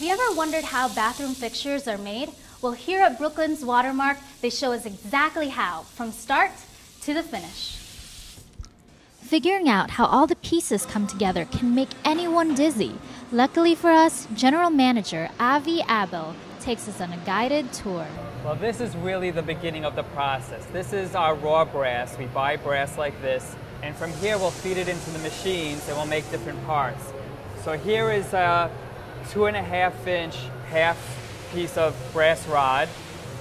Have you ever wondered how bathroom fixtures are made? Well, here at Brooklyn's Watermark, they show us exactly how, from start to the finish. Figuring out how all the pieces come together can make anyone dizzy. Luckily for us, General Manager Avi Abel takes us on a guided tour. Well, this is really the beginning of the process. This is our raw brass. We buy brass like this, and from here we'll feed it into the machines and we'll make different parts. So here is a 2.5-inch half piece of brass rod,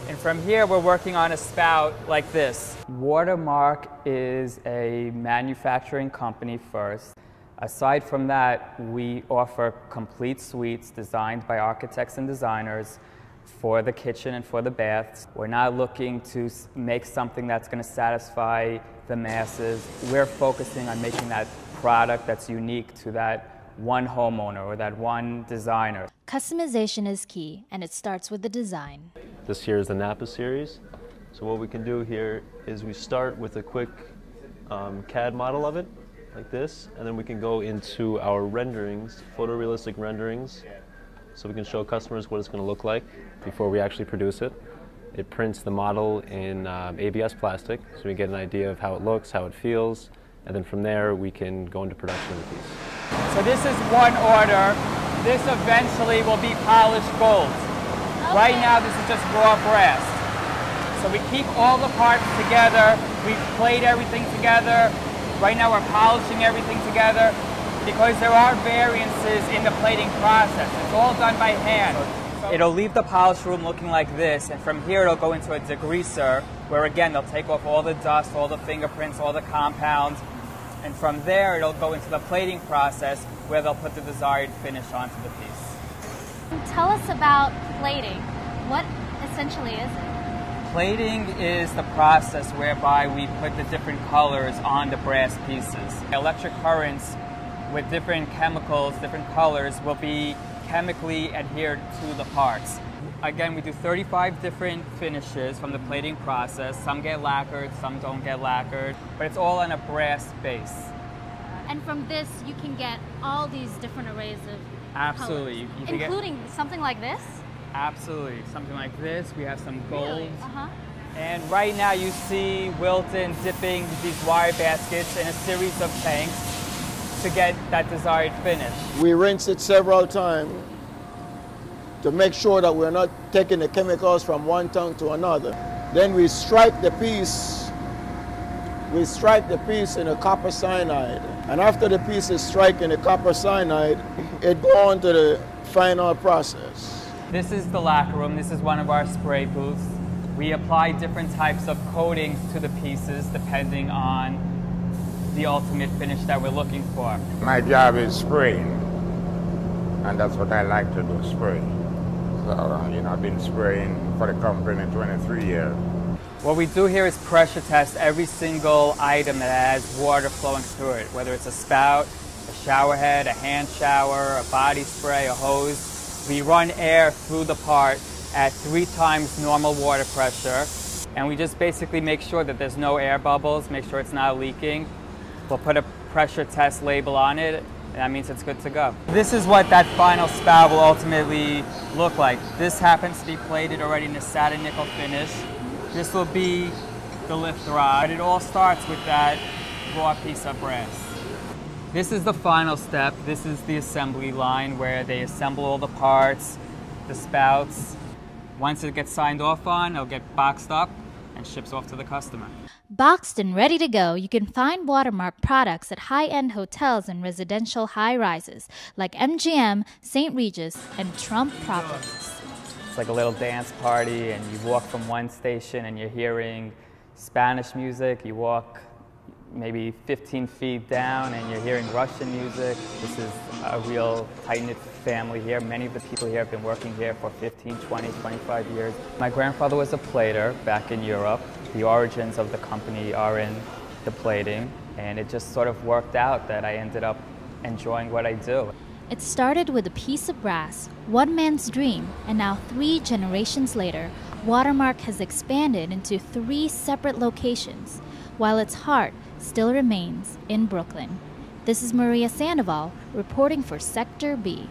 and from here we're working on a spout like this. Watermark is a manufacturing company first. Aside from that, we offer complete suites designed by architects and designers for the kitchen and for the baths. We're not looking to make something that's going to satisfy the masses. We're focusing on making that product that's unique to that one homeowner or that one designer. Customization is key, and it starts with the design. This here is the Napa series. So what we can do here is we start with a quick CAD model of it, like this, and then we can go into our renderings, photorealistic renderings, so we can show customers what it's going to look like before we actually produce it. It prints the model in ABS plastic, so we get an idea of how it looks, how it feels, and then from there we can go into production of the piece. So this is one order. This eventually will be polished gold. Okay. Right now this is just raw brass. So we keep all the parts together, we plate everything together. Right now we're polishing everything together because there are variances in the plating process. It's all done by hand. It'll leave the polish room looking like this, and from here it'll go into a degreaser where again they'll take off all the dust, all the fingerprints, all the compounds, and from there it'll go into the plating process where they'll put the desired finish onto the piece. Tell us about plating. What essentially is it? Plating is the process whereby we put the different colors on the brass pieces. Electric currents with different chemicals, different colors, will be chemically adhered to the parts. Again, we do 35 different finishes from the plating process. Some get lacquered, some don't get lacquered, but it's all on a brass base. And from this, you can get all these different arrays of Absolutely. colors, including something like this? Absolutely. Something like this. We have some gold. Really? And right now you see Wilton dipping these wire baskets in a series of tanks to get that desired finish. We rinse it several times to make sure that we're not taking the chemicals from one tank to another. Then we stripe the piece. We stripe the piece in a copper cyanide. And after the piece is striped in a copper cyanide, it goes on to the final process. This is the lacquer room. This is one of our spray booths. We apply different types of coatings to the pieces depending on the ultimate finish that we're looking for. My job is spraying, and that's what I like to do, spray. So, I've been spraying for the company 23 years. What we do here is pressure test every single item that has water flowing through it, whether it's a spout, a shower head, a hand shower, a body spray, a hose. We run air through the part at 3 times normal water pressure, and we just basically make sure that there's no air bubbles, make sure it's not leaking. We'll put a pressure test label on it, and that means it's good to go. This is what that final spout will ultimately look like. This happens to be plated already in a satin nickel finish. This will be the lift rod, but it all starts with that raw piece of brass. This is the final step. This is the assembly line where they assemble all the parts, the spouts. Once it gets signed off on, it'll get boxed up and ships off to the customer. Boxed and ready to go, you can find Watermark products at high-end hotels and residential high-rises like MGM, St. Regis, and Trump Properties. It's like a little dance party, and you walk from one station and you're hearing Spanish music. You walk maybe 15 feet down and you're hearing Russian music. This is a real tight-knit family here. Many of the people here have been working here for 15, 20, 25 years. My grandfather was a plater back in Europe. The origins of the company are in the plating, and it just sort of worked out that I ended up enjoying what I do. It started with a piece of brass, one man's dream, and now 3 generations later, Watermark has expanded into 3 separate locations, while its heart still remains in Brooklyn. This is Maria Sandoval reporting for Sector B.